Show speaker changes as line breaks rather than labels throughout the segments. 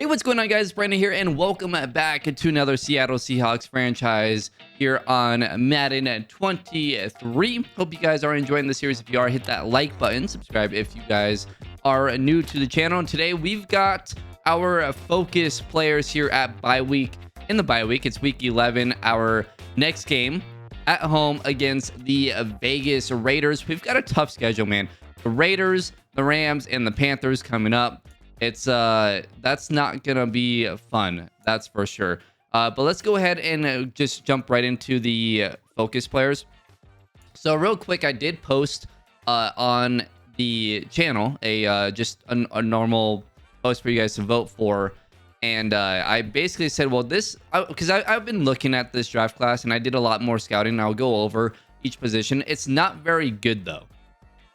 Hey, what's going on, guys? Brandon here, and welcome back to another Seattle Seahawks franchise here on Madden 23. Hope you guys are enjoying the series. If you are, hit that like button, subscribe if you guys are new to the channel. And today we've got our focus players here at bye week. In the bye week, it's week 11, our next game at home against the Vegas Raiders. We've got a tough schedule, man. The Raiders, the Rams, and the Panthers coming up. It's that's not gonna be fun, that's for sure. But let's go ahead and just jump right into the focus players. So real quick, I did post on the channel just a normal post for you guys to vote for, and I basically said, well, this because I've been looking at this draft class and I did a lot more scouting, and I'll go over each position. It's not very good though.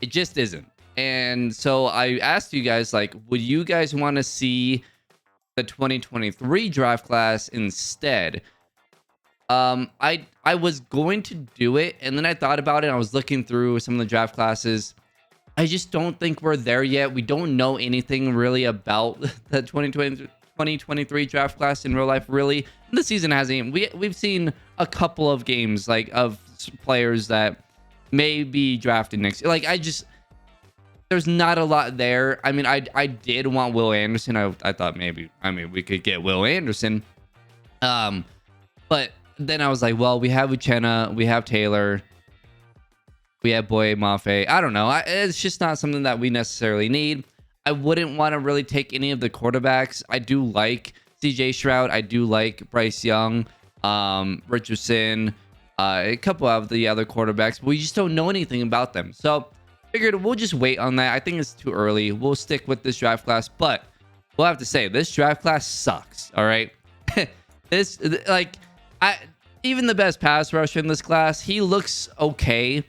It just isn't. And so I asked you guys, like, would you guys want to see the 2023 draft class instead? I was going to do it, and then I thought about it. I was looking through some of the draft classes. I just don't think we're there yet. We don't know anything really about the 2023 draft class in real life, really. The season hasn't. We've seen a couple of games, like, of players that may be drafted next year. Like, there's not a lot there. I mean, I did want Will Anderson. I thought maybe, we could get Will Anderson. But then I was like, well, we have Uchenna, we have Taylor, we have Boye Mafe. I don't know. It's just not something that we necessarily need. I wouldn't want to really take any of the quarterbacks. I do like CJ Stroud. I do like Bryce Young, Richardson, a couple of the other quarterbacks, but we just don't know anything about them. So figured we'll just wait on that. I think it's too early. We'll stick with this draft class, but we'll have to say this draft class sucks. All right. Even the best pass rusher in this class, he looks okay.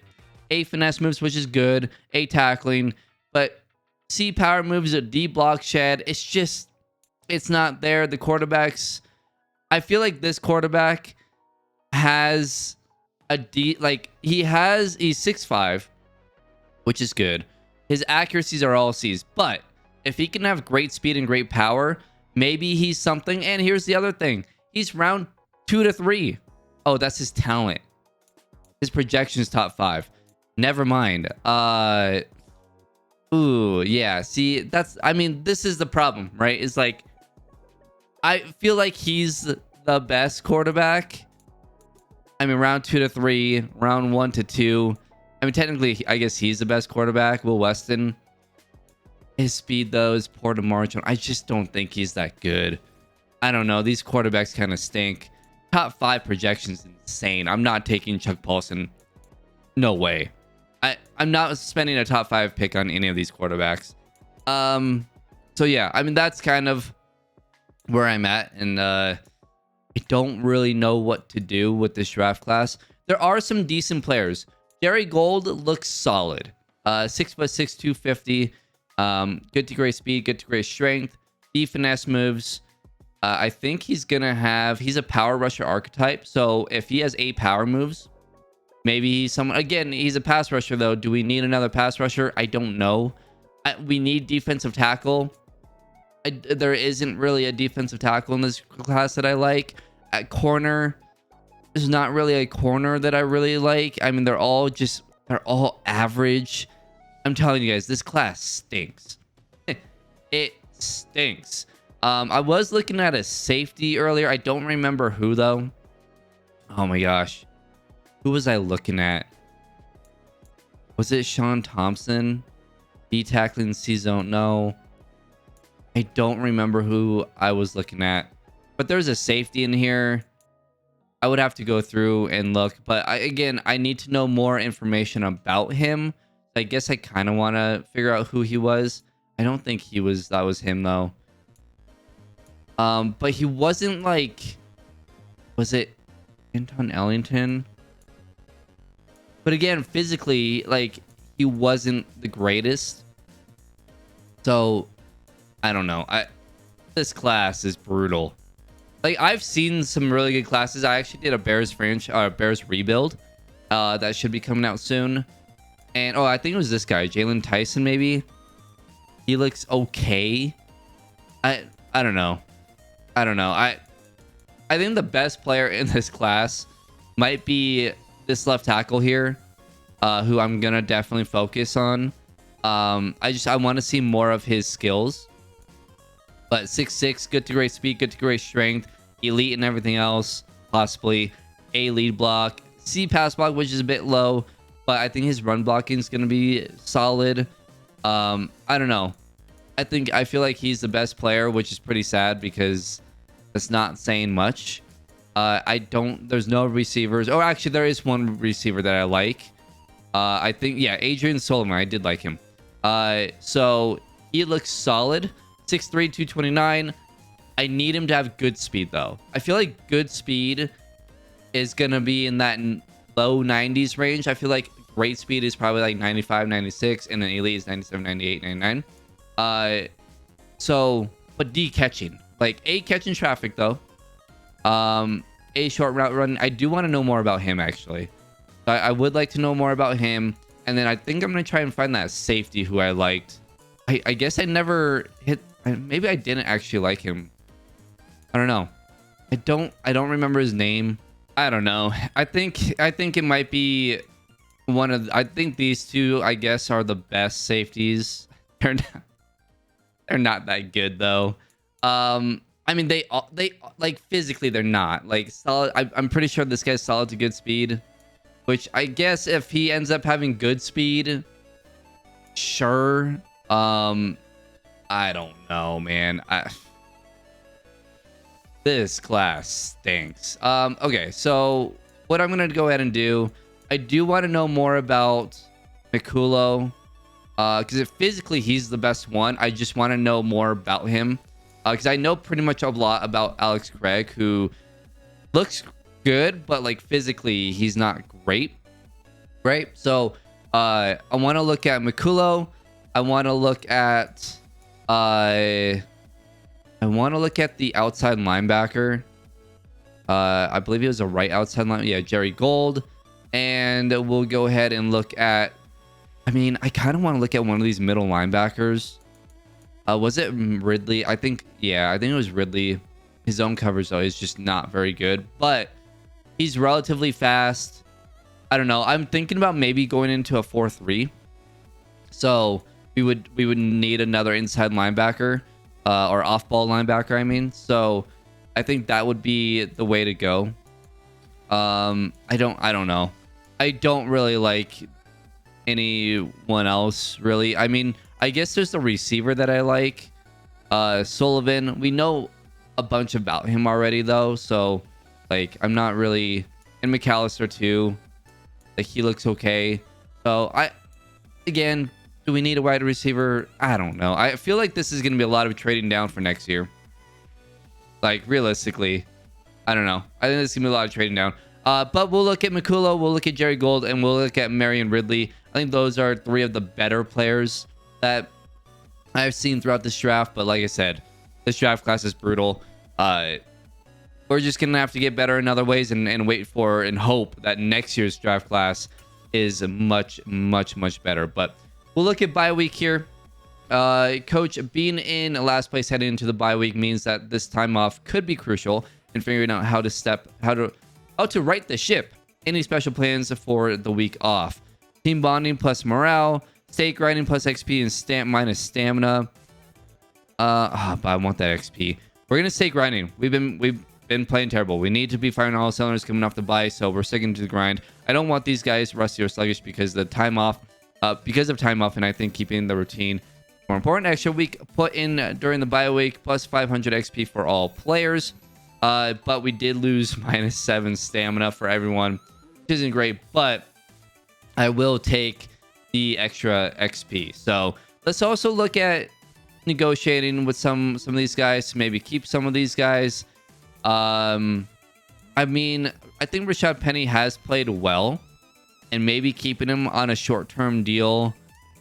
A finesse moves, which is good. A tackling, but C power moves, a D block shed. It's not there. The quarterbacks, I feel like this quarterback has a D, he's 6'5", which is good. His accuracies are all C's, but if he can have great speed and great power, maybe he's something. And here's the other thing. He's round 2 to 3. Oh, that's his talent. His projection is top 5. Never mind. Ooh, yeah. See, this is the problem, right? It's like, I feel like he's the best quarterback. I mean, round 2 to 3, round 1 to 2. I mean, technically, I guess he's the best quarterback. Will Weston. His speed, though, is poor to margin. I just don't think he's that good. I don't know. These quarterbacks kind of stink. Top 5 projections insane. I'm not taking Chuck Paulson. No way. I'm not spending a top 5 pick on any of these quarterbacks. So, yeah. I mean, that's kind of where I'm at. And I don't really know what to do with this draft class. There are some decent players. Jerry Gold looks solid. 6'6", 250. Good to great speed, good to great strength. D finesse moves. I think he's a power rusher archetype. So if he has 8 power moves, maybe he's someone. Again, he's a pass rusher though. Do we need another pass rusher? I don't know. We need defensive tackle. There isn't really a defensive tackle in this class that I like. At corner, there's not really a corner that I really like. I mean, they're all average. I'm telling you guys, this class stinks. It stinks. I was looking at a safety earlier. I don't remember who, though. Oh, my gosh. Who was I looking at? Was it Sean Thompson? D-tackling C-zone? No. I don't remember who I was looking at. But there's a safety in here. I would have to go through and look, but I need to know more information about him. I guess I kind of want to figure out who he was. I don't think that was him though. But he wasn't was it Anton Ellington? But again, physically, he wasn't the greatest. So I don't know. This class is brutal. I've seen some really good classes. I actually did a Bears rebuild that should be coming out soon. And I think it was this guy, Jalen Tyson, maybe. He looks okay. I don't know. I don't know. I think the best player in this class might be this left tackle here, who I'm gonna definitely focus on. I want to see more of his skills. But 6'6", good to great speed, good to great strength, elite and everything else, possibly A lead block, C pass block, which is a bit low, but I think his run blocking is gonna be solid. I don't know. I feel like he's the best player, which is pretty sad because that's not saying much. There's no receivers. Oh, actually, there is one receiver that I like. I think, yeah, Adrian Solomon. I did like him. So he looks solid. 6'3", 229. I need him to have good speed, though. I feel like good speed is going to be in that low 90s range. I feel like great speed is probably like 95, 96, and then elite is 97, 98, 99. But D catching. Like, A catching traffic, though. A short route run. I do want to know more about him, actually. I would like to know more about him. And then I think I'm going to try and find that safety who I liked. I guess I never hit... Maybe I didn't actually like him. I don't know. I don't remember his name. I don't know. I think it might be one of... I think these two, I guess, are the best safeties. They're not that good, though. I mean, they like physically they're not like solid. I'm pretty sure this guy's solid to good speed, which I guess if he ends up having good speed, sure. I don't know, man. This class stinks. Okay, so what I'm gonna go ahead and do, I do want to know more about Mikulo, because physically he's the best one. I just want to know more about him. Because I know pretty much a lot about Alex Craig, who looks good, but like physically he's not great, right? So I want to look at Mikulo. I want to look at the outside linebacker. I believe he was a right outside line. Yeah, Jerry Gold. And we'll go ahead and look at... I mean, I kind of want to look at one of these middle linebackers. Was it Ridley? I think it was Ridley. His zone coverage, though, is just not very good. But he's relatively fast. I don't know. I'm thinking about maybe going into a 4-3. So we would need another inside linebacker. Or off-ball linebacker, I mean. So I think that would be the way to go. I don't know. I don't really like anyone else, really. I mean, I guess there's the receiver that I like. Sullivan. We know a bunch about him already, though. So, like, I'm not really... And McAllister, too. Like, he looks okay. So, again, do we need a wide receiver? I don't know. I feel like this is going to be a lot of trading down for next year. Like, realistically. I don't know. I think this is going to be a lot of trading down. But we'll look at Mikulo. We'll look at Jerry Gold. And we'll look at Marion Ridley. I think those are three of the better players that I've seen throughout this draft. But like I said, this draft class is brutal. We're just gonna have to get better in other ways and wait for and hope that next year's draft class is much better. But we'll look at bye week here. Coach, being in last place heading into the bye week means that this time off could be crucial in figuring out how to right the ship. Any special plans for the week off? Team bonding plus morale. State grinding plus XP and minus stamina. But I want that XP. We're gonna stay grinding. We've been playing terrible. We need to be firing all cylinders coming off the bye, so we're sticking to the grind. I don't want these guys rusty or sluggish because of time off, and I think keeping the routine more important. Extra week put in during the bye week plus 500 XP for all players. But we did lose minus 7 stamina for everyone, which isn't great. But I will take the extra XP. So let's also look at negotiating with some of these guys to maybe keep some of these guys. I mean, I think Rashad Penny has played well, and maybe keeping him on a short-term deal,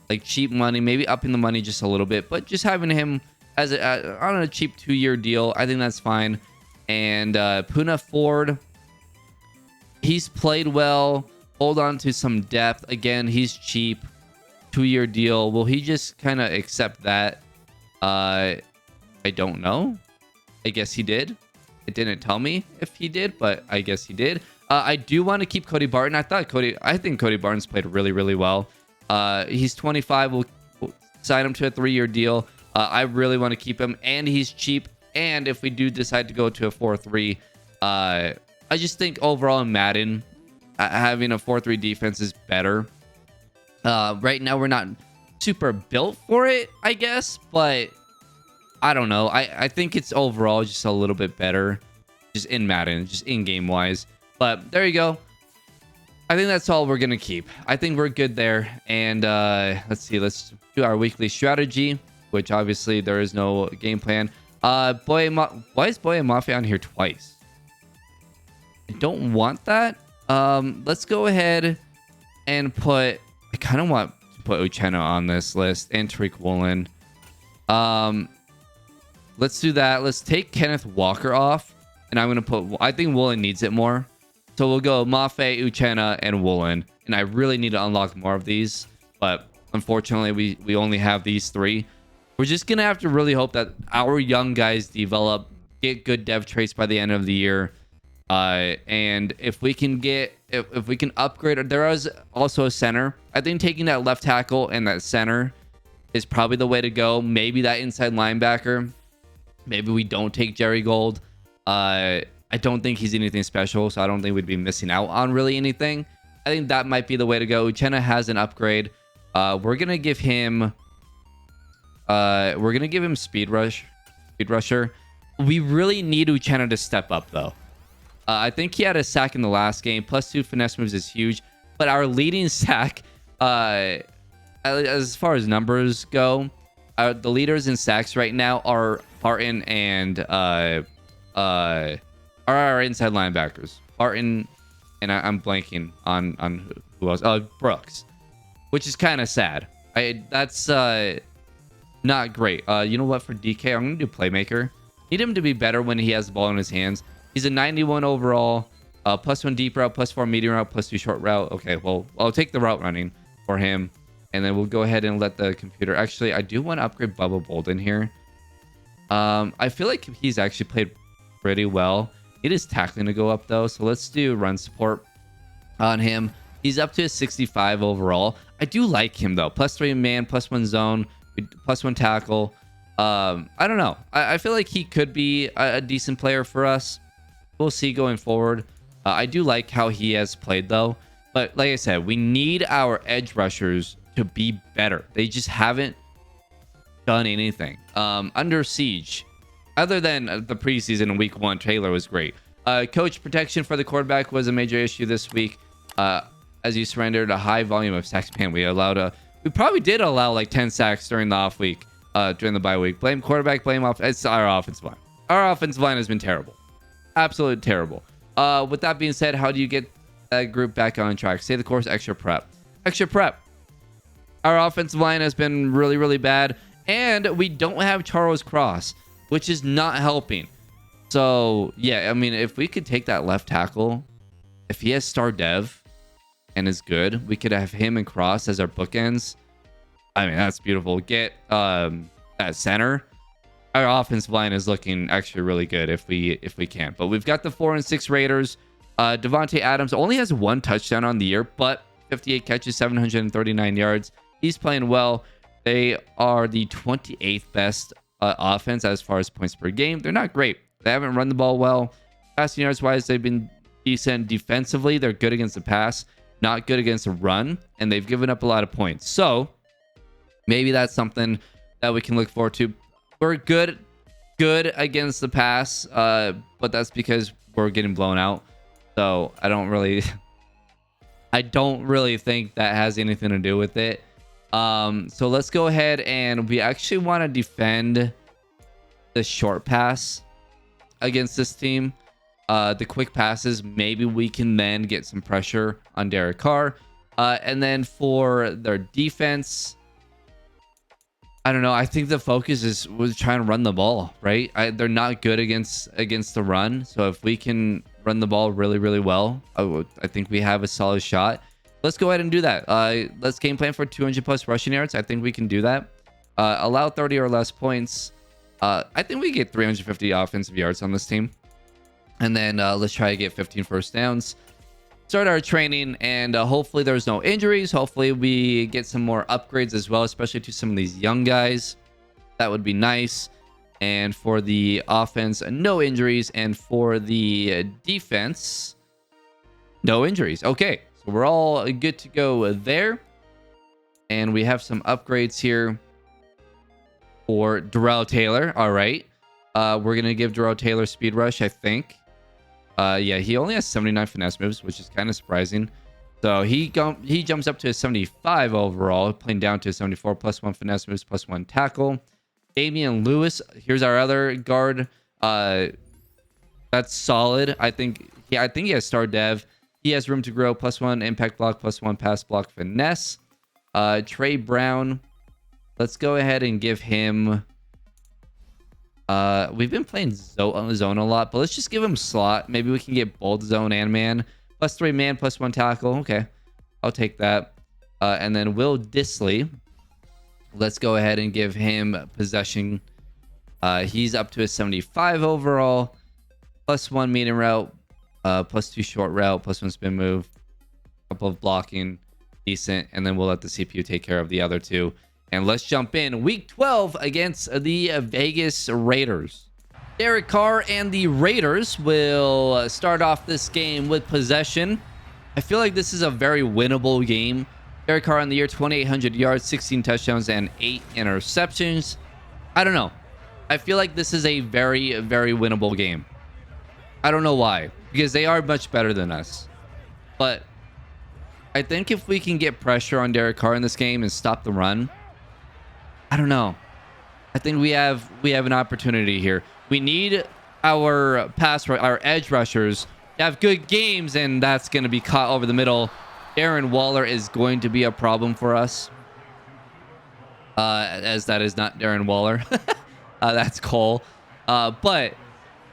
like cheap money, maybe upping the money just a little bit, but just having him as on a cheap 2-year deal, I think that's fine. And Puna Ford, he's played well. Hold on to some depth. Again, he's cheap. 2-year deal. Will he just kind of accept that? I don't know. I guess he did. It didn't tell me if he did, but I guess he did. I do want to keep Cody Barton. I think Cody Barton's played really, really well. He's 25. We'll sign him to a 3-year deal. I really want to keep him, and he's cheap. And if we do decide to go to a 4-3, I just think overall in Madden, having a 4-3 defense is better. Right now, we're not super built for it, I guess, but I don't know. I think it's overall just a little bit better, just in Madden, just in-game wise. But there you go. I think that's all we're going to keep. I think we're good there. And let's see. Let's do our weekly strategy, which obviously there is no game plan. Why is Boy and Mafia on here twice? I don't want that. Let's go ahead and put... I kind of want to put Uchenna on this list and Tariq Woolen. Let's do that. Let's take Kenneth Walker off. And I'm going to put... I think Woolen needs it more. So we'll go Mafe, Uchenna, and Woolen. And I really need to unlock more of these. But unfortunately, we only have these 3. We're just going to have to really hope that our young guys develop, get good dev traits by the end of the year. And if we can get... If we can upgrade... There is also a center. I think taking that left tackle and that center is probably the way to go. Maybe that inside linebacker. Maybe we don't take Jerry Gold. I don't think he's anything special, so I don't think we'd be missing out on really anything. I think that might be the way to go. Uchenna has an upgrade. We're gonna give him speed rusher. We really need Uchenna to step up though. I think he had a sack in the last game. +2 finesse moves is huge, but our leading sack, as far as numbers go, the leaders in sacks right now are Barton and are our inside linebackers. Barton, and I'm blanking on who else. Brooks, which is kind of sad. That's not great. You know what? For DK, I'm gonna do playmaker. Need him to be better when he has the ball in his hands. He's a 91 overall. +1 deep route, +4 medium route, +2 short route. Okay, well, I'll take the route running for him. And then we'll go ahead and let the computer... Actually, I do want to upgrade Bubba Bolden here. I feel like he's actually played pretty well. It is tackling to go up, though. So let's do run support on him. He's up to a 65 overall. I do like him, though. +3 man, +1 zone, +1 tackle. I don't know. I feel like he could be a decent player for us. We'll see going forward. I do like how he has played, though. But like I said, we need our edge rushers to be better. They just haven't done anything. Under siege, other than the preseason in week 1, Taylor was great. Coach protection for the quarterback was a major issue this week. As you surrendered a high volume of sacks. Man, we probably did allow like 10 sacks during the off week, during the bye week. Blame quarterback, blame off. It's our offensive line. Our offensive line has been terrible. Absolutely terrible. With that being said, how do you get that group back on track? Stay the course, extra prep. Extra prep. Our offensive line has been really, really bad. And we don't have Charles Cross, which is not helping. So, yeah, I mean, if we could take that left tackle, if he has star dev and is good, we could have him and Cross as our bookends. I mean, that's beautiful. Get that center. Our offensive line is looking actually really good if we can. But we've got the 4 and 6 Raiders. Devontae Adams only has 1 touchdown on the year, but 58 catches, 739 yards. He's playing well. They are the 28th best offense as far as points per game. They're not great. They haven't run the ball well. Passing yards wise, they've been decent. Defensively, they're good against the pass, not good against the run, and they've given up a lot of points. So maybe that's something that we can look forward to. We're good against the pass, but that's because we're getting blown out. So I don't really think that has anything to do with it. So let's go ahead, and we actually want to defend the short pass against this team. The quick passes, maybe we can then get some pressure on Derek Carr. And then for their defense, I don't know. I think the focus was trying to run the ball, right? They're not good against the run. So if we can run the ball really, really well, I think we have a solid shot. Let's go ahead and do that. Let's game plan for 200 plus rushing yards. I think we can do that. Allow 30 or less points. I think we get 350 offensive yards on this team. And then let's try to get 15 first downs. Start our training, and hopefully there's no injuries. Hopefully we get some more upgrades as well, especially to some of these young guys. That would be nice. And for the offense, no injuries. And for the defense, no injuries. Okay, so we're all good to go there. And we have some upgrades here for Darrell Taylor. All right. We're going to give Darrell Taylor speed rush, I think. Yeah, he only has 79 finesse moves, which is kind of surprising. So he jumps up to a 75 overall, playing down to a 74, +1 finesse moves, +1 tackle. Damian Lewis, here's our other guard. That's solid. I think he has star dev. He has room to grow, +1 impact block, +1 pass block finesse. Trey Brown, let's go ahead and give him... we've been playing zone a lot, but let's just give him slot. Maybe we can get both zone and man. +3 man, +1 tackle. Okay, I'll take that. And then Will Disley, let's go ahead and give him possession. He's up to a 75 overall, +1 medium route, +2 short route, +1 spin move, couple of blocking, decent, and then we'll let the CPU take care of the other two. And let's jump in. Week 12 against the Vegas Raiders. Derek Carr and the Raiders will start off this game with possession. I feel like this is a very winnable game. Derek Carr on the year, 2,800 yards, 16 touchdowns, and 8 interceptions. I don't know. I feel like this is a very, very winnable game. I don't know why. Because they are much better than us. But I think if we can get pressure on Derek Carr in this game and stop the run, I don't know. I think we have an opportunity here. We need our edge rushers to have good games, and that's going to be caught over the middle. Darren Waller is going to be a problem for us. As that is not Darren Waller. That's Cole. But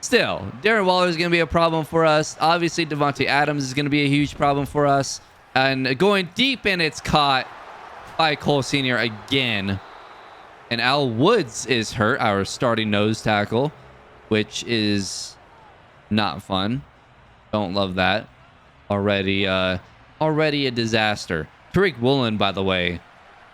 still, Darren Waller is going to be a problem for us. Obviously, Devontae Adams is going to be a huge problem for us. And going deep, and it's caught by Cole Sr. again. And Al Woods is hurt, our starting nose tackle, which is not fun. Don't love that. Already a disaster. Tariq Woolen, by the way.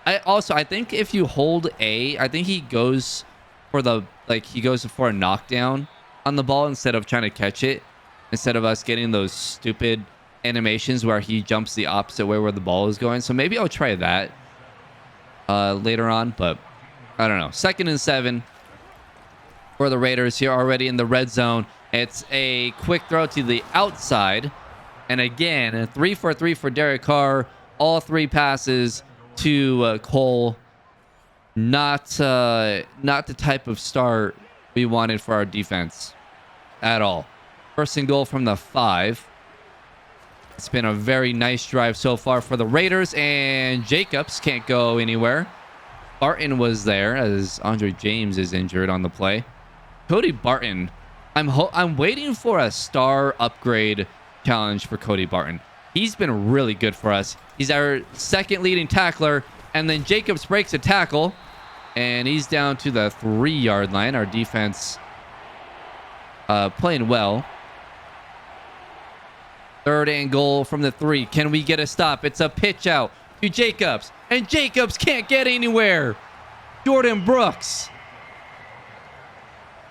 I think if you hold A, I think he goes for a knockdown on the ball instead of trying to catch it. Instead of us getting those stupid animations where he jumps the opposite way where the ball is going. So maybe I'll try that later on, but I don't know. 2nd and 7 for the Raiders here, already in the red zone. It's a quick throw to the outside. And again, a 3 for 3 for Derek Carr. All 3 passes to Cole. Not the type of start we wanted for our defense at all. 1st and goal from the 5. It's been a very nice drive so far for the Raiders. And Jacobs can't go anywhere. Barton was there as Andre James is injured on the play. Cody Barton. I'm waiting for a star upgrade challenge for Cody Barton. He's been really good for us. He's our 2nd leading tackler. And then Jacobs breaks a tackle. And he's down to the 3-yard line. Our defense playing well. 3rd and goal from the 3. Can we get a stop? It's a pitch out to Jacobs. And Jacobs can't get anywhere. Jordan Brooks.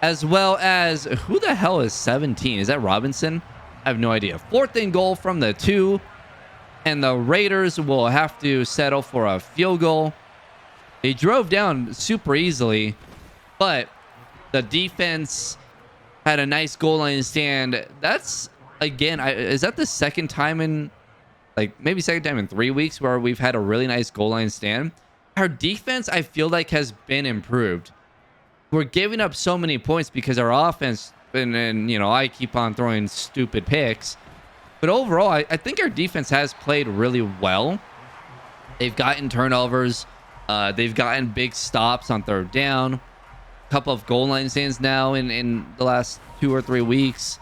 As well as, who the hell is 17? Is that Robinson? I have no idea. 4th and goal from the 2. And the Raiders will have to settle for a field goal. They drove down super easily. But the defense had a nice goal line stand. That's, again, is that the 2nd time in... maybe 2nd time in 3 weeks where we've had a really nice goal line stand? Our defense, I feel like, has been improved. We're giving up so many points because our offense, and I keep on throwing stupid picks. But overall, I think our defense has played really well. They've gotten turnovers. They've gotten big stops on 3rd down. A couple of goal line stands now in the last 2 or 3 weeks.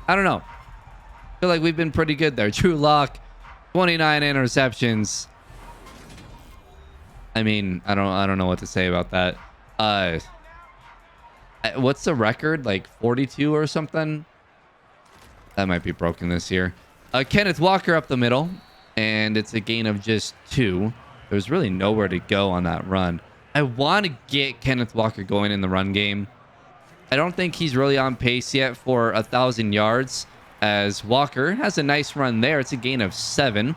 I don't know. I feel like we've been pretty good there. Drew Lock, 29 interceptions. I mean, I don't know what to say about that. What's the record? Like 42 or something? That might be broken this year. Kenneth Walker up the middle, and it's a gain of just 2. There's really nowhere to go on that run. I want to get Kenneth Walker going in the run game. I don't think he's really on pace yet for 1,000 yards, as Walker has a nice run there. It's a gain of 7.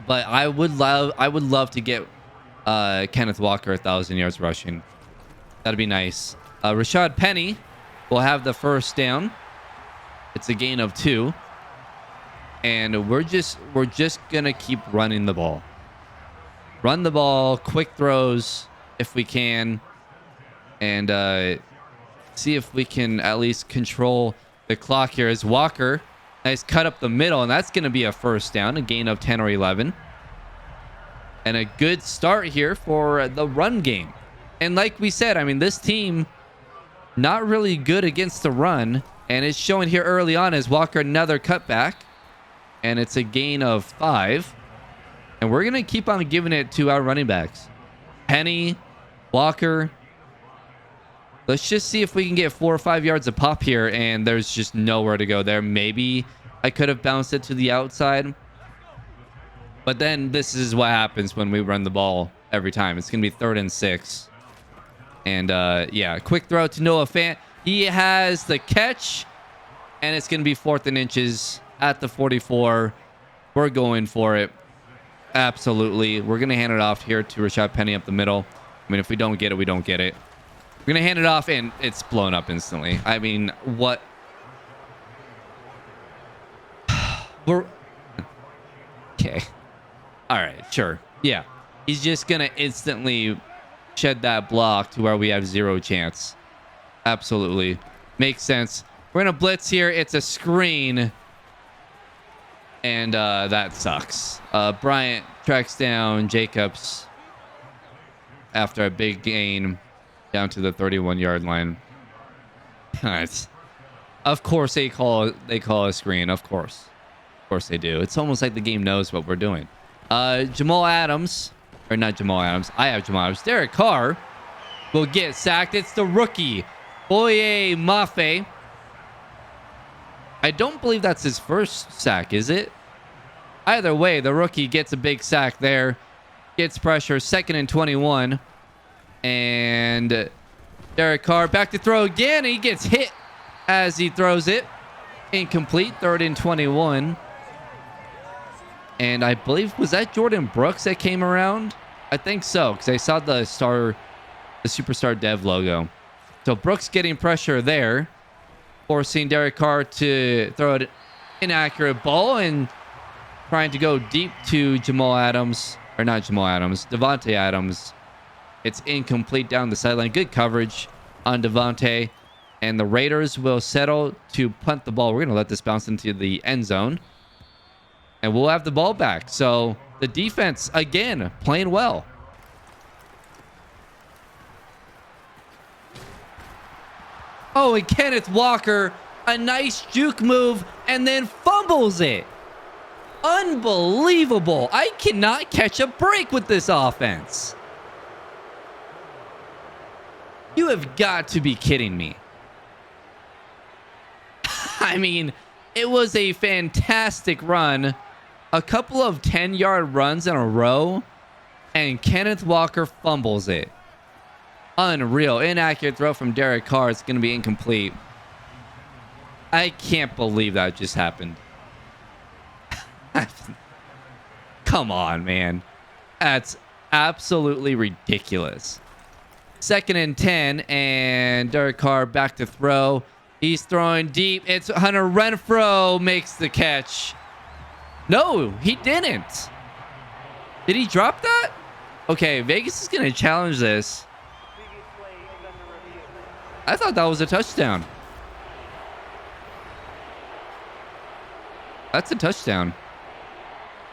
But I would love to get Kenneth Walker 1,000 yards rushing. That'd be nice. Rashad Penny will have the first down. It's a gain of 2. And we're just gonna keep running the ball. Run the ball, quick throws if we can, and see if we can at least control the clock here. As Walker, nice cut up the middle, and that's gonna be a first down, a gain of 10 or 11. And a good start here for the run game. And like we said, I mean, this team not really good against the run, and it's showing here early on as Walker another cutback, and it's a gain of 5. And we're gonna keep on giving it to our running backs, Penny, Walker. Let's just see if we can get 4 or 5 yards a pop here, and there's just nowhere to go there. Maybe I could have bounced it to the outside, but then this is what happens when we run the ball every time. It's gonna be 3rd and 6. And yeah, quick throw to Noah Fant. He has the catch, and it's going to be 4th and inches at the 44. We're going for it. Absolutely. We're going to hand it off here to Rashad Penny up the middle. I mean, if we don't get it, we don't get it. We're going to hand it off, and it's blown up instantly. I mean, what? Okay. All right, sure. Yeah. He's just going to instantly shed that block to where we have 0 chance. Absolutely. Makes sense. We're going to blitz here. It's a screen. And that sucks. Bryant tracks down Jacobs after a big gain down to the 31-yard line. Nice. Of course they call a screen. Of course they do. It's almost like the game knows what we're doing. Jamal Adams. Or not Jamal Adams. I have Jamal Adams. Derek Carr will get sacked. It's the rookie, Boye Mafe. I don't believe that's his first sack, is it? Either way, the rookie gets a big sack there. Gets pressure. 2nd and 21. And Derek Carr back to throw again. He gets hit as he throws it. Incomplete. 3rd and 21. And I believe, was that Jordan Brooks that came around? I think so, because I saw the Superstar Dev logo. So Brooks getting pressure there, forcing Derek Carr to throw an inaccurate ball and trying to go deep to Jamal Adams. Or not Jamal Adams, Devontae Adams. It's incomplete down the sideline. Good coverage on Devontae. And the Raiders will settle to punt the ball. We're going to let this bounce into the end zone. And we'll have the ball back. So the defense, again, playing well. Oh, and Kenneth Walker, a nice juke move, and then fumbles it. Unbelievable. I cannot catch a break with this offense. You have got to be kidding me. I mean, it was a fantastic run. A couple of 10-yard runs in a row, and Kenneth Walker fumbles it. Unreal. Inaccurate throw from Derek Carr. It's going to be incomplete. I can't believe that just happened. Come on, man. That's absolutely ridiculous. 2nd and 10, and Derek Carr back to throw. He's throwing deep. It's Hunter Renfrow makes the catch. No, he didn't. Did he drop that? Okay, Vegas is going to challenge this. I thought that was a touchdown. That's a touchdown.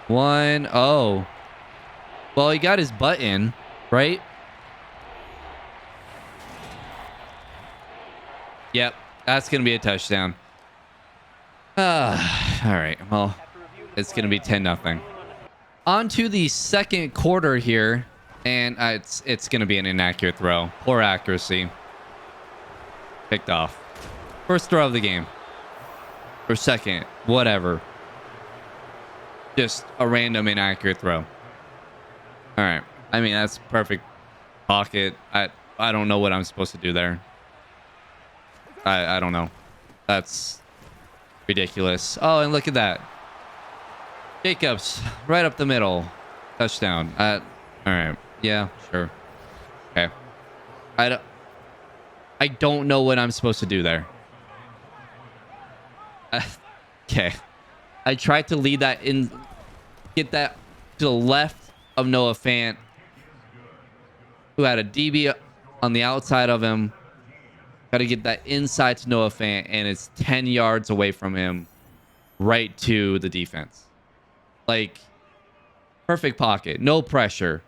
1-0. Well, he got his butt in, right? Yep, that's going to be a touchdown. All right, well, it's going to be 10-0. On to the second quarter here, and it's going to be an inaccurate throw. Poor accuracy. picked off. First throw of the game. Or second, whatever. Just a random inaccurate throw. All right. I mean, that's perfect pocket. I don't know what I'm supposed to do there. I don't know. That's ridiculous. Oh, and look at that. Jacobs, right up the middle. Touchdown. All right. Yeah, sure. Okay. I don't know what I'm supposed to do there. Okay. I tried to lead that in, get that to the left of Noah Fant, who had a DB on the outside of him. Got to get that inside to Noah Fant, and it's 10 yards away from him, right to the defense. Like, perfect pocket, no pressure.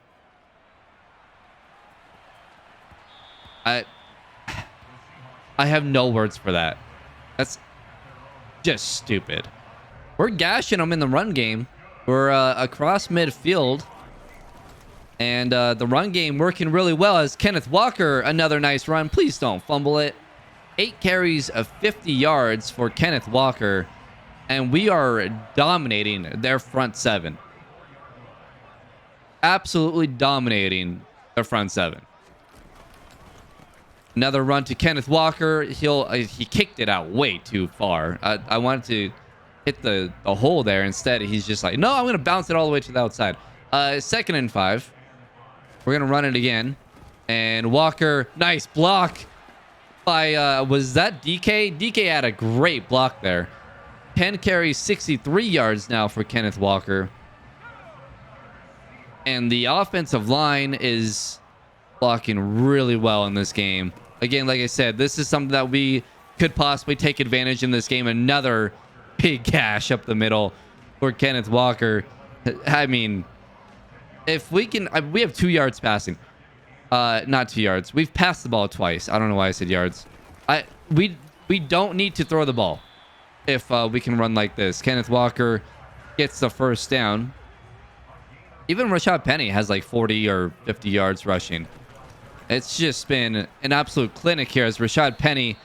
I have no words for that. That's just stupid. We're gashing them in the run game. We're across midfield. And the run game working really well as Kenneth Walker, another nice run. Please don't fumble it. 8 carries of 50 yards for Kenneth Walker. And we are dominating their front seven. Absolutely dominating their front seven. Another run to Kenneth Walker. He kicked it out way too far. I wanted to hit the hole there. Instead, he's just like, no, I'm going to bounce it all the way to the outside. 2nd and 5. We're going to run it again. And Walker, nice block by, was that DK? DK had a great block there. 10 carries, 63 yards now for Kenneth Walker. And the offensive line is blocking really well in this game. Again, like I said, this is something that we could possibly take advantage in this game. Another big gash up the middle for Kenneth Walker. I mean, if we can, we have 2 yards passing. Not 2 yards. We've passed the ball twice. I don't know why I said yards. We don't need to throw the ball if we can run like this. Kenneth Walker gets the first down. Even Rashad Penny has like 40 or 50 yards rushing. It's just been an absolute clinic here as Rashad Penny,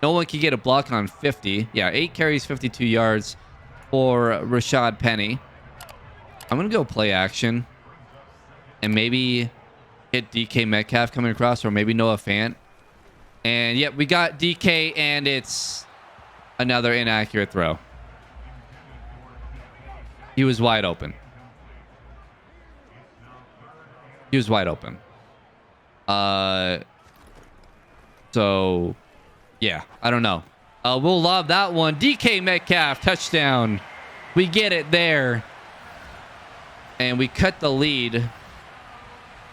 no one can get a block on 50. Yeah, 8 carries, 52 yards for Rashad Penny. I'm going to go play action and maybe hit DK Metcalf coming across, or maybe Noah Fant. And yep, we got DK, and it's another inaccurate throw. He was wide open. He was wide open. So yeah, I don't know. We'll lob that one. DK Metcalf, touchdown. We get it there. And we cut the lead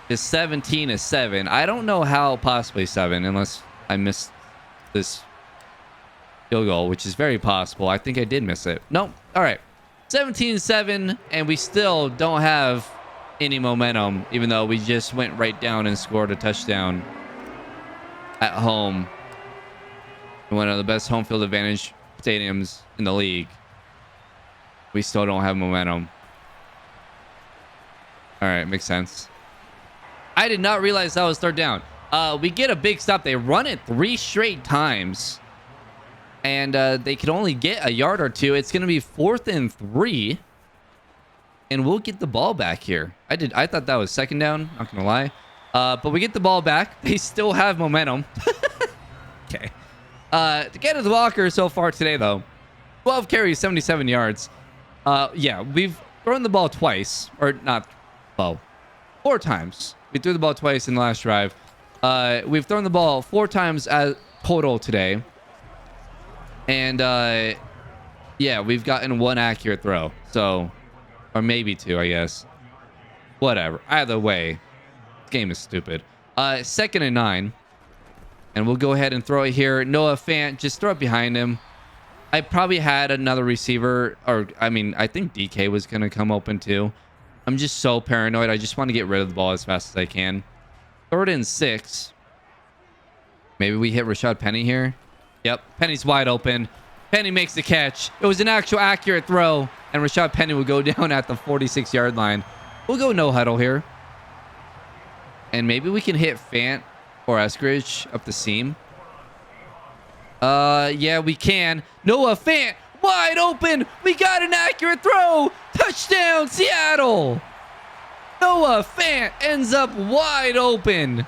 to 17-7. I don't know how possibly 7, unless I missed this field goal, which is very possible. I think I did miss it. Nope. All right. 17-7, and we still don't have any momentum, even though we just went right down and scored a touchdown at home in one of the best home field advantage stadiums in the league. We still don't have momentum. All right, makes sense. I did not realize that was 3rd down. We get a big stop. They run it 3 straight times, and they can only get a yard or 2. It's going to be 4th and 3. And we'll get the ball back here. I thought that was 2nd down. Not gonna lie. But we get the ball back. They still have momentum. Okay. Kenneth Walker so far today, though, 12 carries, 77 yards. Yeah, we've thrown the ball twice, or not. Well, 4 times. We threw the ball twice in the last drive. We've thrown the ball 4 times as total today. And yeah, we've gotten 1 accurate throw. So. Or maybe 2, I guess. Whatever. Either way, this game is stupid. 2nd and 9. And we'll go ahead and throw it here. Noah Fant, just throw it behind him. I probably had another receiver. Or, I mean, I think DK was going to come open too. I'm just so paranoid. I just want to get rid of the ball as fast as I can. 3rd and 6. Maybe we hit Rashad Penny here. Yep, Penny's wide open. Penny makes the catch. It was an actual accurate throw. And Rashad Penny will go down at the 46-yard line. We'll go no huddle here. And maybe we can hit Fant or Eskridge up the seam. Yeah, we can. Noah Fant, wide open. We got an accurate throw. Touchdown, Seattle. Noah Fant ends up wide open.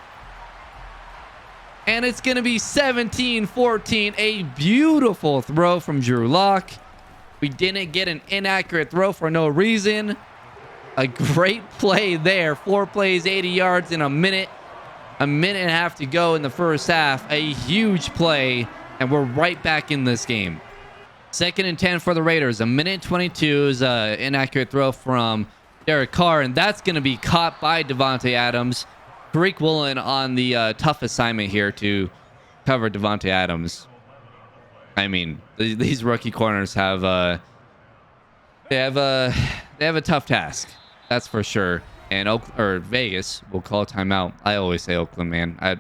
And it's going to be 17-14. A beautiful throw from Drew Lock. We didn't get an inaccurate throw for no reason. A great play there. 4 plays, 80 yards in a minute. A minute and a half to go in the first half. A huge play. And we're right back in this game. 2nd and 10 for the Raiders. A minute 22 is an inaccurate throw from Derek Carr. And that's going to be caught by Davante Adams. Tariq Woolen on the tough assignment here to cover Davante Adams. I mean, these rookie corners have they have a tough task. That's for sure. And Vegas will call timeout. I always say Oakland, man.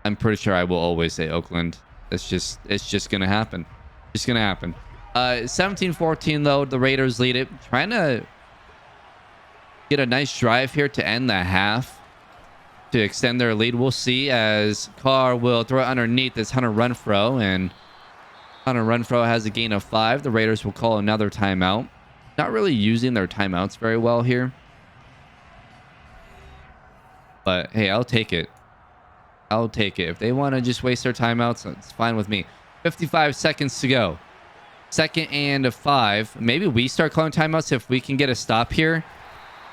I'm pretty sure I will always say Oakland. It's just gonna happen. It's gonna happen. 17-14 though. The Raiders lead it. Trying to get a nice drive here to end the half to extend their lead. We'll see as Carr will throw it underneath this Hunter Renfrow, and Hunter Renfrow has a gain of 5. The Raiders will call another timeout. Not really using their timeouts very well here. But hey, I'll take it. I'll take it. If they want to just waste their timeouts, it's fine with me. 55 seconds to go. 2nd and 5. Maybe we start calling timeouts if we can get a stop here.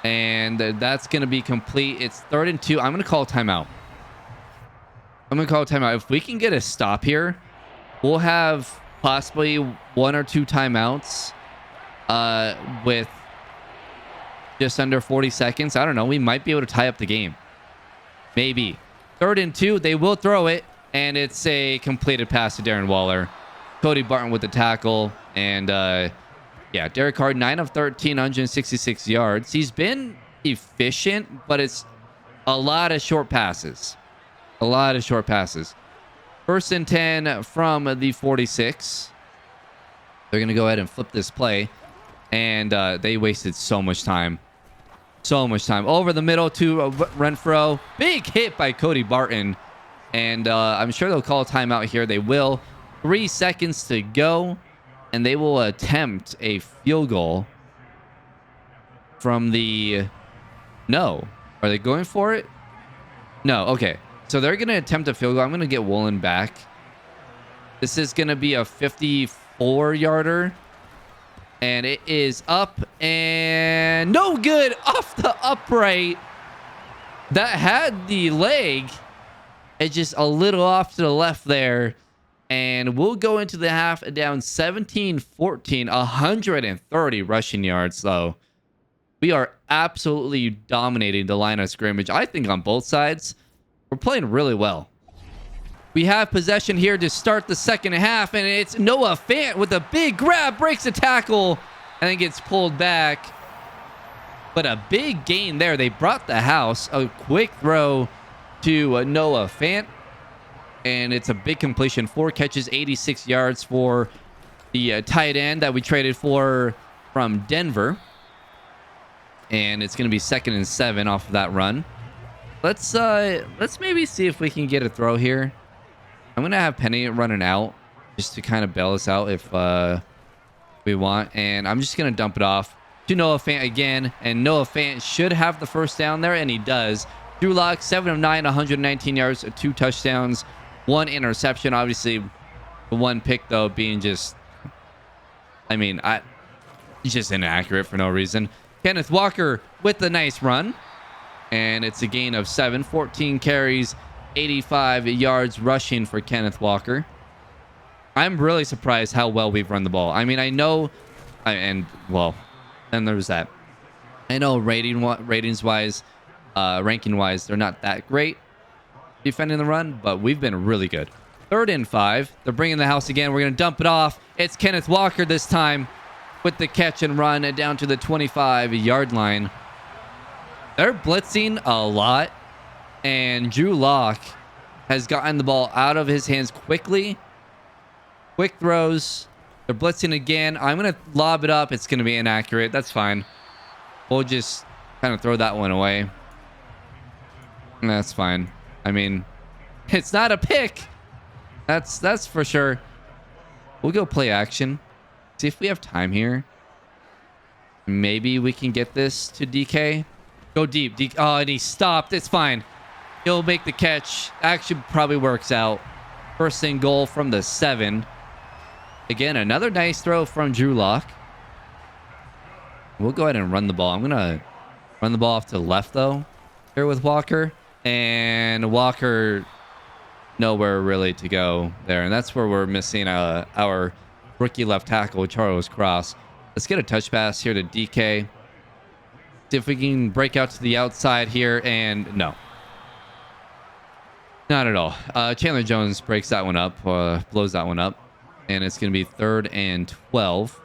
And that's going to be complete. It's 3rd and 2. I'm going to call a timeout. I'm going to call a timeout. If we can get a stop here, we'll have possibly 1 or 2 timeouts with just under 40 seconds. I don't know. We might be able to tie up the game. Maybe. 3rd and 2. They will throw it. And it's a completed pass to Darren Waller. Cody Barton with the tackle. And yeah, Derek Carr, 9 of 13, 166 yards. He's been efficient, but it's a lot of short passes. A lot of short passes. 1st and 10 from the 46. They're going to go ahead and flip this play. And they wasted so much time. So much time. Over the middle to Renfrow. Big hit by Cody Barton. And I'm sure they'll call a timeout here. They will. 3 seconds to go. And they will attempt a field goal from the... No. Are they going for it? No. Okay. So they're going to attempt a field goal. I'm going to get Woolen back. This is going to be a 54-yarder. And it is up and no good, off the upright. That had the leg. It's just a little off to the left there. And we'll go into the half down 17-14, 130 rushing yards, though. We are absolutely dominating the line of scrimmage. I think on both sides, we're playing really well. We have possession here to start the second half, and it's Noah Fant with a big grab, breaks a tackle, and then gets pulled back. But a big gain there. They brought the house. A quick throw to Noah Fant. And it's a big completion. 4 catches, 86 yards for the tight end that we traded for from Denver. And it's going to be 2nd and 7 off of that run. Let's maybe see if we can get a throw here. I'm going to have Penny running out just to kind of bail us out if we want. And I'm just going to dump it off to Noah Fant again. And Noah Fant should have the first down there, and he does. Drew Lock, 7 of 9, 119 yards, 2 touchdowns. 1 interception. Obviously, the 1 pick, though, being just... I mean, it's just inaccurate for no reason. Kenneth Walker with the nice run. And it's a gain of 7. 14 carries, 85 yards rushing for Kenneth Walker. I'm really surprised how well we've run the ball. I mean, I know... And, well, then there's that. I know ratings-wise, ranking-wise, they're not that great defending the run, but we've been really good. 3rd and 5. They're bringing the house again. We're going to dump it off. It's Kenneth Walker this time with the catch and run down to the 25-yard line. They're blitzing a lot, and Drew Lock has gotten the ball out of his hands quickly. Quick throws. They're blitzing again. I'm going to lob it up. It's going to be inaccurate. That's fine. We'll just kind of throw that one away. That's fine. I mean, it's not a pick, That's for sure. We'll go play action. See if we have time here. Maybe we can get this to DK. Go deep. Oh, and he stopped. It's fine. He'll make the catch. Actually, probably works out. First and goal from the 7. Again, another nice throw from Drew Lock. We'll go ahead and run the ball. I'm going to run the ball off to the left, though, here with Walker. And Walker, nowhere really to go there. And that's where we're missing our rookie left tackle, Charles Cross. Let's get a touch pass here to DK. See if we can break out to the outside here. And no. Not at all. Chandler Jones breaks that one up, blows that one up. And it's going to be 3rd and 12.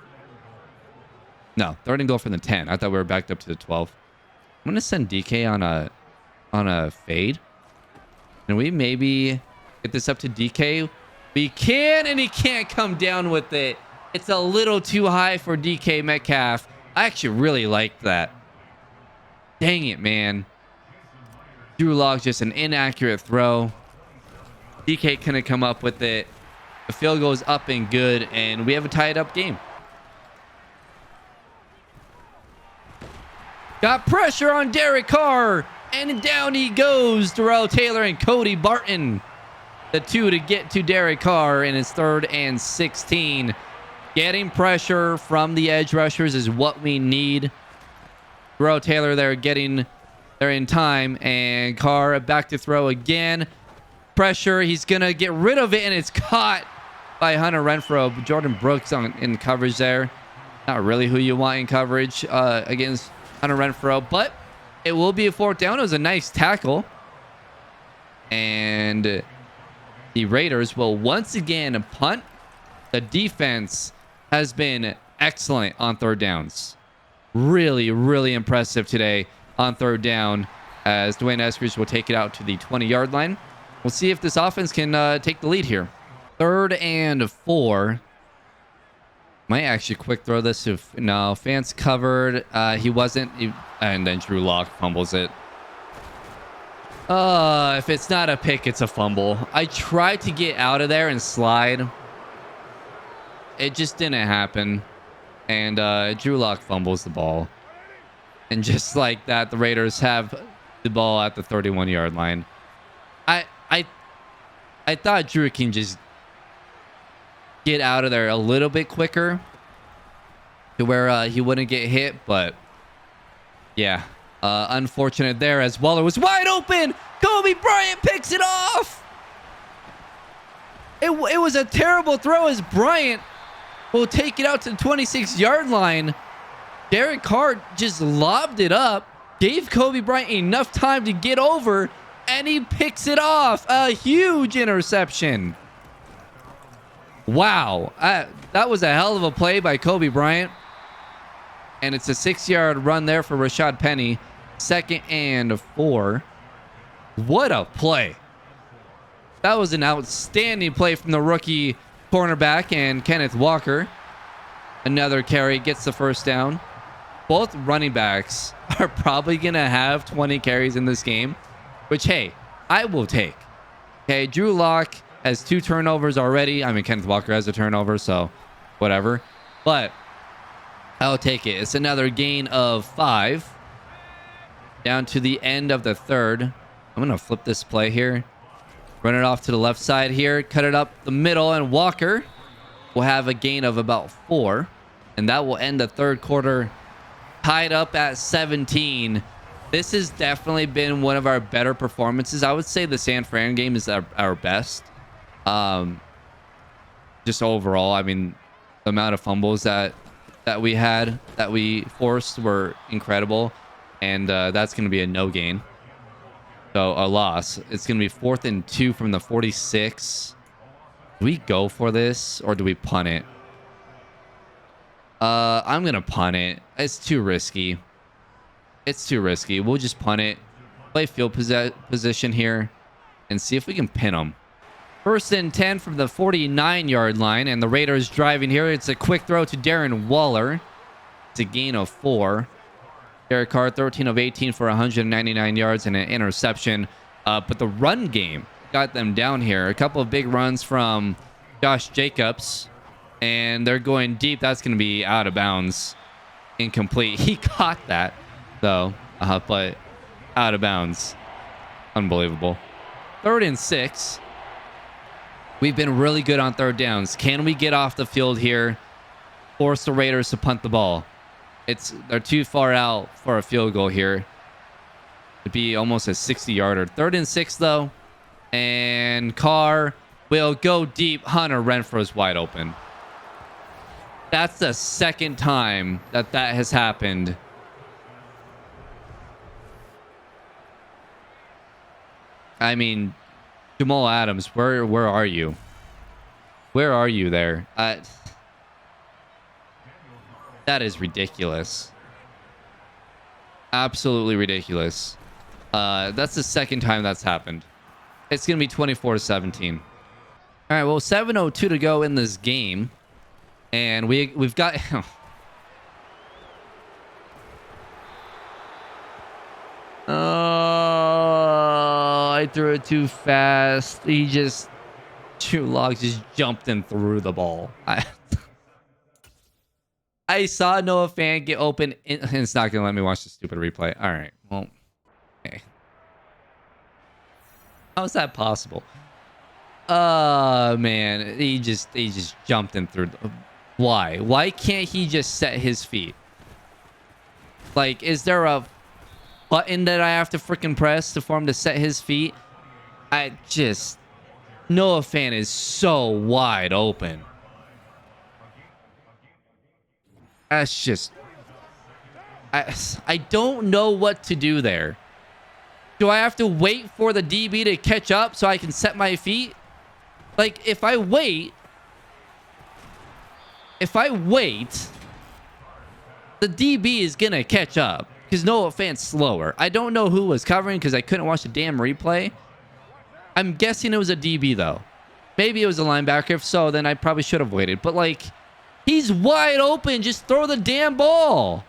No, 3rd and goal from the 10. I thought we were backed up to the 12. I'm going to send DK on a fade. Can we maybe get this up to DK? We can, and he can't come down with it. It's a little too high for DK Metcalf. I actually really liked that. Dang it, man. Drew Lock, just an inaccurate throw. DK couldn't come up with it. The field goes up and good, and we have a tied up game. Got pressure on Derek Carr, and down he goes. Darrell Taylor and Cody Barton. The 2 to get to Derek Carr, and it's 3rd and 16. Getting pressure from the edge rushers is what we need. Darrell Taylor there getting there in time, and Carr back to throw again. Pressure, he's going to get rid of it, and it's caught by Hunter Renfrow. Jordan Brooks in coverage there. Not really who you want in coverage against Hunter Renfrow, but it will be a 4th down. It was a nice tackle. And the Raiders will once again punt. The defense has been excellent on 3rd downs. Really, really impressive today on 3rd down, as Dwayne Eskridge will take it out to the 20-yard line. We'll see if this offense can take the lead here. 3rd and 4. Might actually quick throw this if no. Fant's covered. He wasn't. And then Drew Lock fumbles it. If it's not a pick, it's a fumble. I tried to get out of there and slide. It just didn't happen. And Drew Lock fumbles the ball. And just like that, the Raiders have the ball at the 31-yard line. I thought Drew can just get out of there a little bit quicker to where he wouldn't get hit, but yeah, unfortunate there as Waller was wide open. Kobe Bryant picks it off. It was a terrible throw as Bryant will take it out to the 26-yard line. Derek Carr just lobbed it up, gave Kobe Bryant enough time to get over, and he picks it off. A huge interception. Wow. That was a hell of a play by Kobe Bryant. And it's a 6-yard run there for Rashad Penny. 2nd and 4. What a play. That was an outstanding play from the rookie cornerback and Kenneth Walker. Another carry, gets the 1st down. Both running backs are probably going to have 20 carries in this game, which, hey, I will take. Okay, Drew Lock has 2 turnovers already. I mean, Kenneth Walker has a turnover, so whatever. But I'll take it. It's another gain of 5. Down to the end of the 3rd. I'm going to flip this play here. Run it off to the left side here. Cut it up the middle, and Walker will have a gain of about 4. And that will end the 3rd quarter tied up at 17. This has definitely been one of our better performances. I would say the San Fran game is our best. Just overall, I mean, the amount of fumbles that we forced were incredible. And that's going to be a no gain. So a loss. It's going to be 4th and 2 from the 46. Do we go for this or do we punt it? I'm going to punt it. It's too risky. It's too risky. We'll just punt it. Play field position here and see if we can pin them. 1st and 10 from the 49-yard line, and the Raiders driving here. It's a quick throw to Darren Waller. It's a gain of 4. Derek Carr, 13 of 18 for 199 yards and an interception. But the run game got them down here. A couple of big runs from Josh Jacobs, and they're going deep. That's going to be out of bounds. Incomplete. He caught that, though, but out of bounds. Unbelievable. 3rd and 6. We've been really good on 3rd downs. Can we get off the field here? Force the Raiders to punt the ball. They're too far out for a field goal here. It'd be almost a 60-yarder. 3rd and 6, though. And Carr will go deep. Hunter Renfrow's wide open. That's the 2nd time that has happened. I mean, Jamal Adams, where are you? Where are you there? That is ridiculous. Absolutely ridiculous. That's the 2nd time that's happened. It's going to be 24-17. All right, well, 7:02 to go in this game. And we've got... Oh, I threw it too fast. Two logs just jumped and threw the ball. I saw Noah Fant get open. And it's not going to let me watch the stupid replay. All right, well, okay. How is that possible? Man, he just jumped and threw. Why? Why can't he just set his feet? Like, is there a button that I have to freaking press for him to set his feet? Noah Fant is so wide open. That's just... I don't know what to do there. Do I have to wait for the DB to catch up so I can set my feet? Like, if I wait, the DB is going to catch up because Noah Fant's slower. I don't know who was covering because I couldn't watch the damn replay. I'm guessing it was a DB, though. Maybe it was a linebacker. If so, then I probably should have waited. But, like, he's wide open. Just throw the damn ball.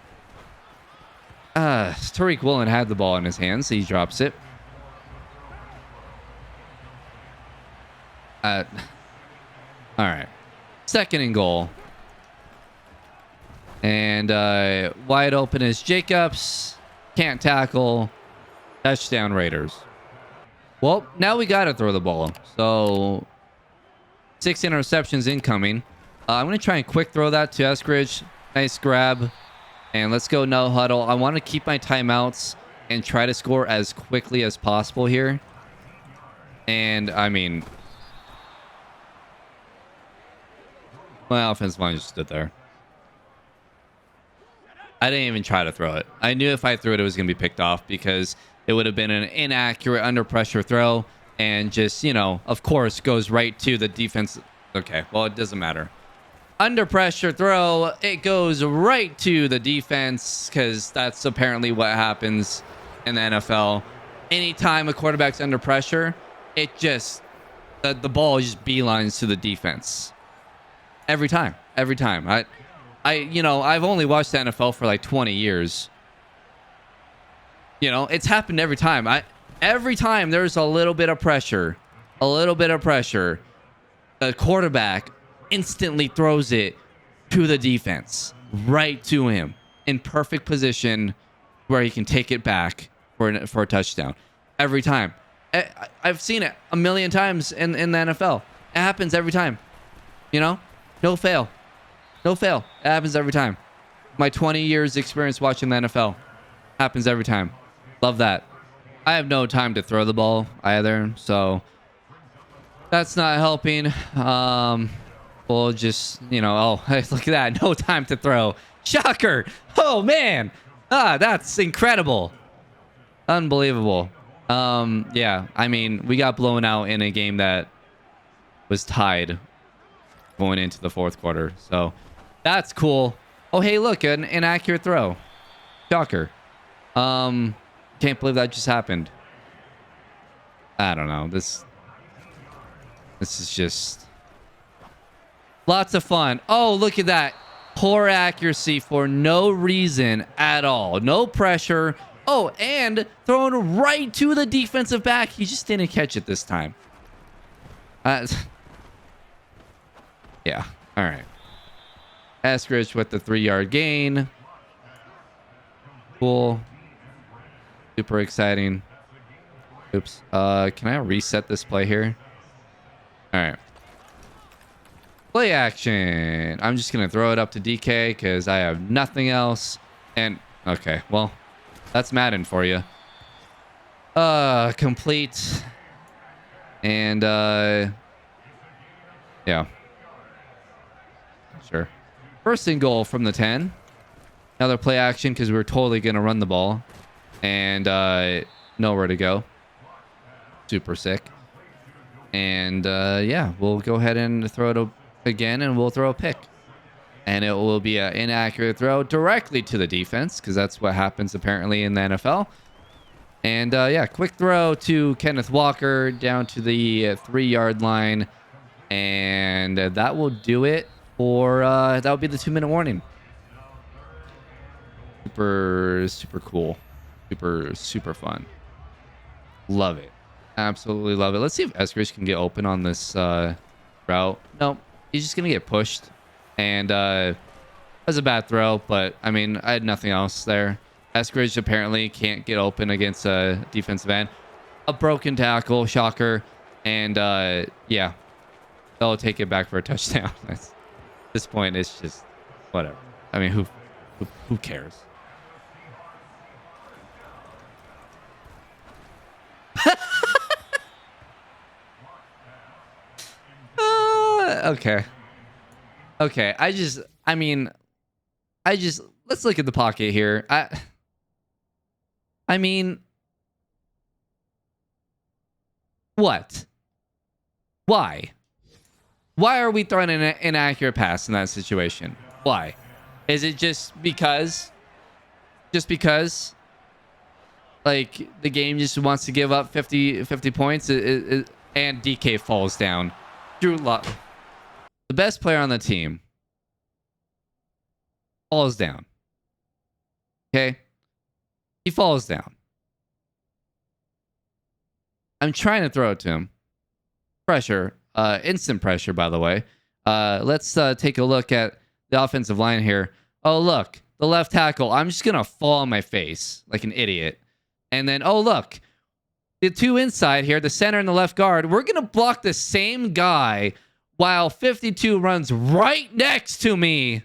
Tariq Woolen had the ball in his hands, so he drops it. All right. 2nd and goal. And wide open is Jacobs. Can't tackle. Touchdown Raiders. Well, now we got to throw the ball. So 6 interceptions incoming. I'm going to try and quick throw that to Eskridge. Nice grab. And let's go no huddle. I want to keep my timeouts and try to score as quickly as possible here. And, I mean... my offensive line just stood there. I didn't even try to throw it. I knew if I threw it, it was going to be picked off because it would have been an inaccurate under pressure throw and just, you know, of course, goes right to the defense. Okay, well, it doesn't matter. Under pressure throw, it goes right to the defense because that's apparently what happens in the NFL. Anytime a quarterback's under pressure, it just, the ball just beelines to the defense. Every time. I've only watched the NFL for like 20 years. You know, it's happened every time. Every time there's a little bit of pressure, the quarterback instantly throws it to the defense, right to him, in perfect position where he can take it back for a touchdown. Every time. I've seen it a million times in the NFL. It happens every time. You know? No fail. It happens every time. My 20 years experience watching the NFL. Happens every time. Love that. I have no time to throw the ball either, so that's not helping. We'll just, oh, look at that. No time to throw. Shocker. Oh, man. That's incredible. Unbelievable. Yeah, I mean, we got blown out in a game that was tied going into the 4th quarter. So that's cool. Oh, hey, look, an inaccurate throw. Shocker. Can't believe that just happened. I don't know. This is just lots of fun. Oh, look at that. Poor accuracy for no reason at all. No pressure. Oh, and thrown right to the defensive back. He just didn't catch it this time. Yeah. All right. Eskridge with the 3-yard gain. Cool. Super exciting. Oops. Can I reset this play here? All right. Play action. I'm just going to throw it up to DK because I have nothing else. And, okay, well, that's Madden for you. Complete. And, yeah. Sure. First and goal from the 10. Another play action because we were totally going to run the ball. And, nowhere to go. Super sick. And, yeah, we'll go ahead and throw it again, and we'll throw a pick. And it will be an inaccurate throw directly to the defense because that's what happens apparently in the NFL. And yeah, quick throw to Kenneth Walker down to the 3-yard line. And that will do it for, that will be the 2-minute warning. Super, super cool. Super, super fun. Love it. Absolutely love it. Let's see if Eskridge can get open on this route. Nope. He's just going to get pushed. And that was a bad throw, but I mean, I had nothing else there. Eskridge apparently can't get open against a defensive end. A broken tackle, shocker. And yeah, they'll take it back for a touchdown. At this point, it's just whatever. I mean, who cares? Okay. Okay. Let's look at the pocket here. I mean, what? Why? Why are we throwing an inaccurate pass in that situation? Why? Is it just because? Just because? Like, the game just wants to give up 50 points and DK falls down. Drew Lock, the best player on the team, falls down. Okay? He falls down. I'm trying to throw it to him. Pressure. Instant pressure, by the way. Let's take a look at the offensive line here. Oh, look. The left tackle. I'm just going to fall on my face like an idiot. And then, oh, look. The two inside here, the center and the left guard, we're going to block the same guy while 52 runs right next to me.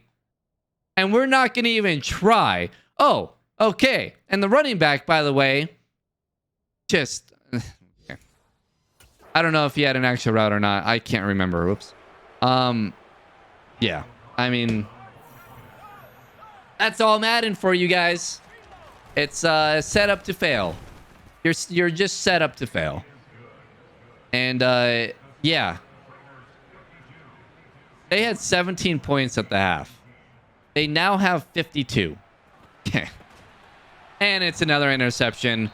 And we're not going to even try. Oh, okay. And the running back, by the way, just... Okay. I don't know if he had an actual route or not. I can't remember. Oops. Yeah. I mean... That's all Madden for you guys. It's set up to fail. You're just set up to fail. And yeah. They had 17 points at the half. They now have 52. Okay. And it's another interception.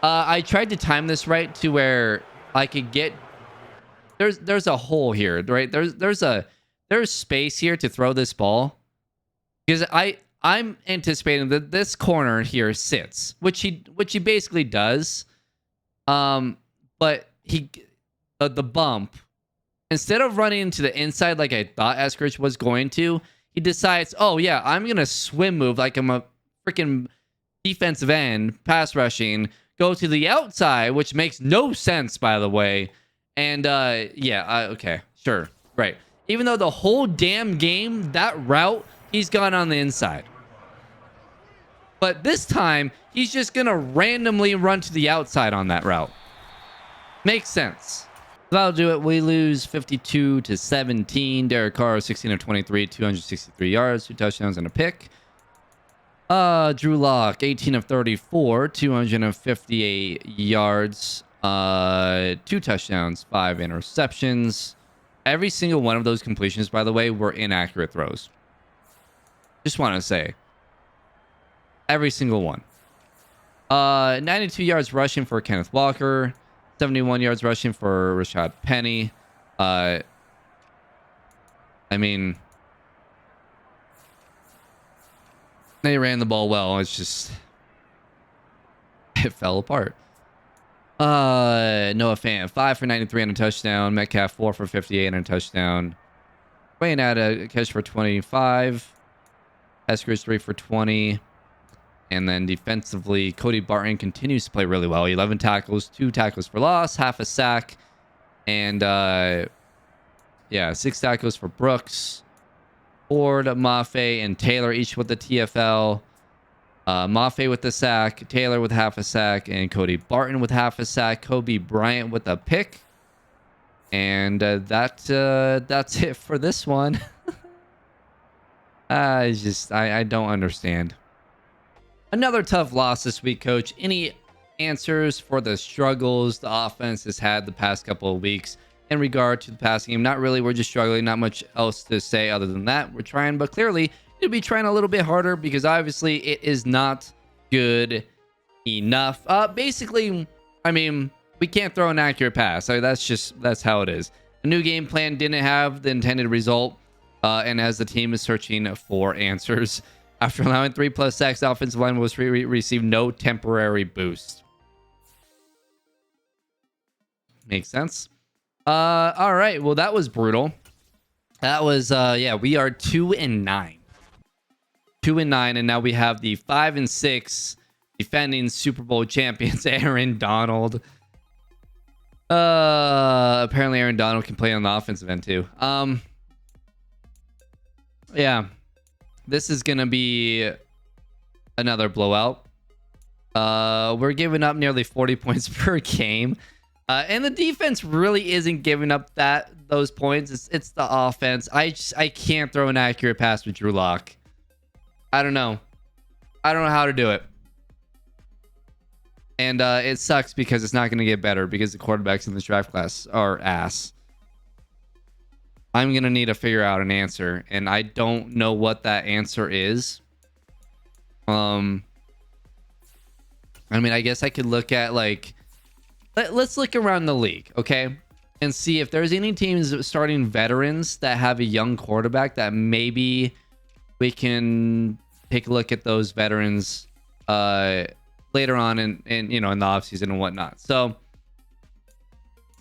I tried to time this right to where I could get there's a hole here, right? There's space here to throw this ball. Because I'm anticipating that this corner here sits, which he basically does. But the bump, instead of running into the inside like I thought Eskridge was going to, he decides, oh yeah, I'm gonna swim move like I'm a freaking defensive end, pass rushing, go to the outside, which makes no sense, by the way. And yeah, okay, sure, right. Even though the whole damn game, that route, he's gone on the inside. But this time, he's just going to randomly run to the outside on that route. Makes sense. That'll do it. We lose 52-17. Derek Carr, 16 of 23, 263 yards, 2 touchdowns, and a pick. Drew Lock, 18 of 34, 258 yards, 2 touchdowns, 5 interceptions. Every single one of those completions, by the way, were inaccurate throws. Just want to say. Every single one. 92 yards rushing for Kenneth Walker. 71 yards rushing for Rashad Penny. I mean, they ran the ball well. It's just... it fell apart. Noah Fant, 5 for 93 and a touchdown. Metcalf, 4 for 58 and a touchdown. Wayne had a catch for 25. Eskridge, 3 for 20. And then defensively, Cody Barton continues to play really well. 11 tackles, 2 tackles for loss, half a sack. And, 6 tackles for Brooks. Ford, Mafe, and Taylor each with the TFL. Mafe with the sack, Taylor with half a sack, and Cody Barton with half a sack. Kobe Bryant with a pick. And that's it for this one. I don't understand. Another tough loss this week, Coach. Any answers for the struggles the offense has had the past couple of weeks in regard to the passing game? Not really. We're just struggling. Not much else to say other than that. We're trying, but clearly you'll be trying a little bit harder because obviously it is not good enough. Basically, I mean, we can't throw an accurate pass. That's how it is. The new game plan didn't have the intended result, and as the team is searching for answers. After allowing 3+ sacks, the offensive line was received no temporary boost. Makes sense. All right. Well, that was brutal. That was we are 2-9. 2-9, and now we have the 5-6 defending Super Bowl champions, Aaron Donald. Apparently Aaron Donald can play on the offensive end too. Yeah. This is gonna be another blowout. We're giving up nearly 40 points per game. And the defense really isn't giving up those points. It's the offense. I can't throw an accurate pass with Drew Lock. I don't know how to do it. And it sucks because it's not going to get better because the quarterbacks in this draft class are ass. I'm going to need to figure out an answer, and I don't know what that answer is. I mean, I guess I could look at let's look around the league, okay? And see if there's any teams starting veterans that have a young quarterback that maybe we can take a look at those veterans later on in the offseason and whatnot. So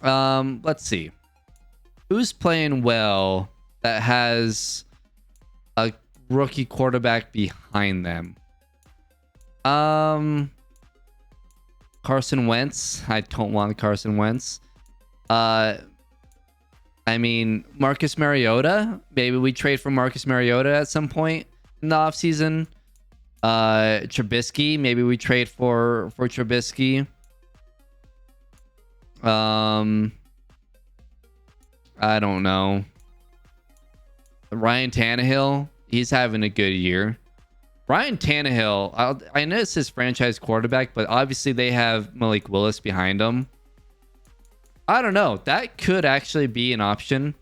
let's see. Who's playing well that has a rookie quarterback behind them? Carson Wentz. I don't want Carson Wentz. I mean, Marcus Mariota. Maybe we trade for Marcus Mariota at some point in the offseason. Trubisky. Maybe we trade for Trubisky. I don't know. Ryan Tannehill. He's having a good year. Ryan Tannehill, I know it's his franchise quarterback, but obviously they have Malik Willis behind him. I don't know. That could actually be an option.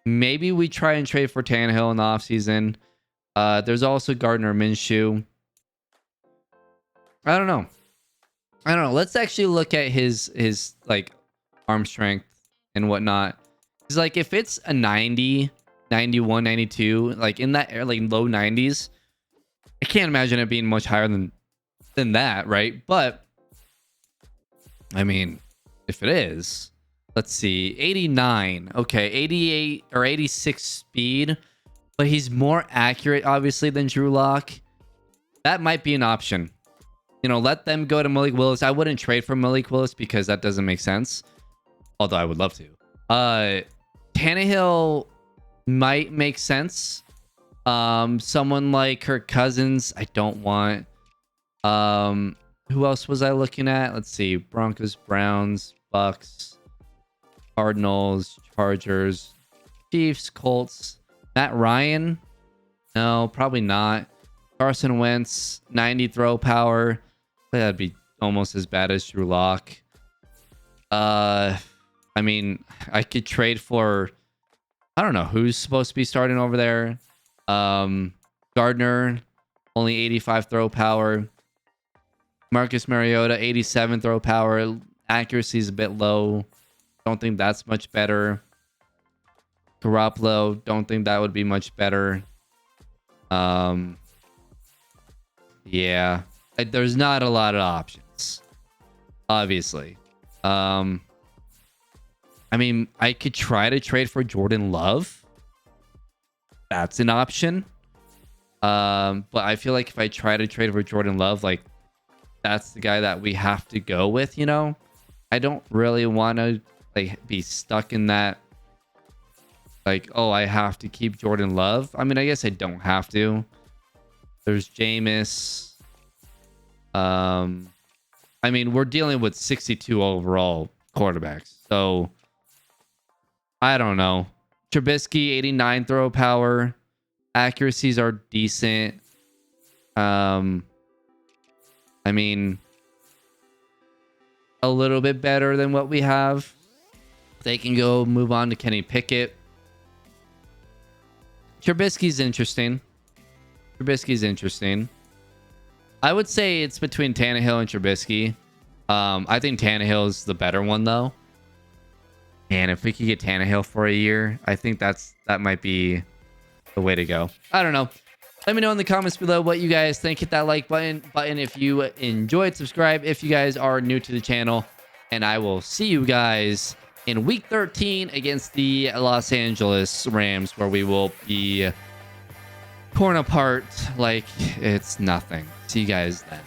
Maybe we try and trade for Tannehill in the offseason. There's also Gardner Minshew. I don't know. Let's actually look at his arm strength and whatnot. It's like if it's a 90, 91, 92, like in that low 90s, I can't imagine it being much higher than that, right? But I mean, if it is, let's see, 89, okay, 88 or 86 speed, but he's more accurate obviously than Drew Lock. That might be an option. Let them go to Malik Willis. I wouldn't trade for Malik Willis because that doesn't make sense, although I would love to. Tannehill might make sense. Someone like Kirk Cousins, I don't want. Who else was I looking at? Let's see. Broncos, Browns, Bucks, Cardinals, Chargers, Chiefs, Colts. Matt Ryan? No, probably not. Carson Wentz, 90 throw power. That'd be almost as bad as Drew Lock. I mean, I could trade for, I don't know who's supposed to be starting over there. Gardner, only 85 throw power. Marcus Mariota, 87 throw power. Accuracy is a bit low. Don't think that's much better. Garoppolo, don't think that would be much better. Yeah, there's not a lot of options. obviously. I mean, I could try to trade for Jordan Love. That's an option. But I feel like if I try to trade for Jordan Love, like that's the guy that we have to go with, you know? I don't really want to like be stuck in that like, oh, I have to keep Jordan Love. I mean, I guess I don't have to. There's Jameis. I mean, we're dealing with 62 overall quarterbacks. So I don't know. Trubisky, 89 throw power. Accuracies are decent. I mean, a little bit better than what we have. They can go move on to Kenny Pickett. Trubisky's interesting. I would say it's between Tannehill and Trubisky. I think Tannehill is the better one, though. And if we could get Tannehill for a year, I think that might be the way to go. I don't know. Let me know in the comments below what you guys think. Hit that like button if you enjoyed. Subscribe if you guys are new to the channel. And I will see you guys in week 13 against the Los Angeles Rams, where we will be torn apart like it's nothing. See you guys then.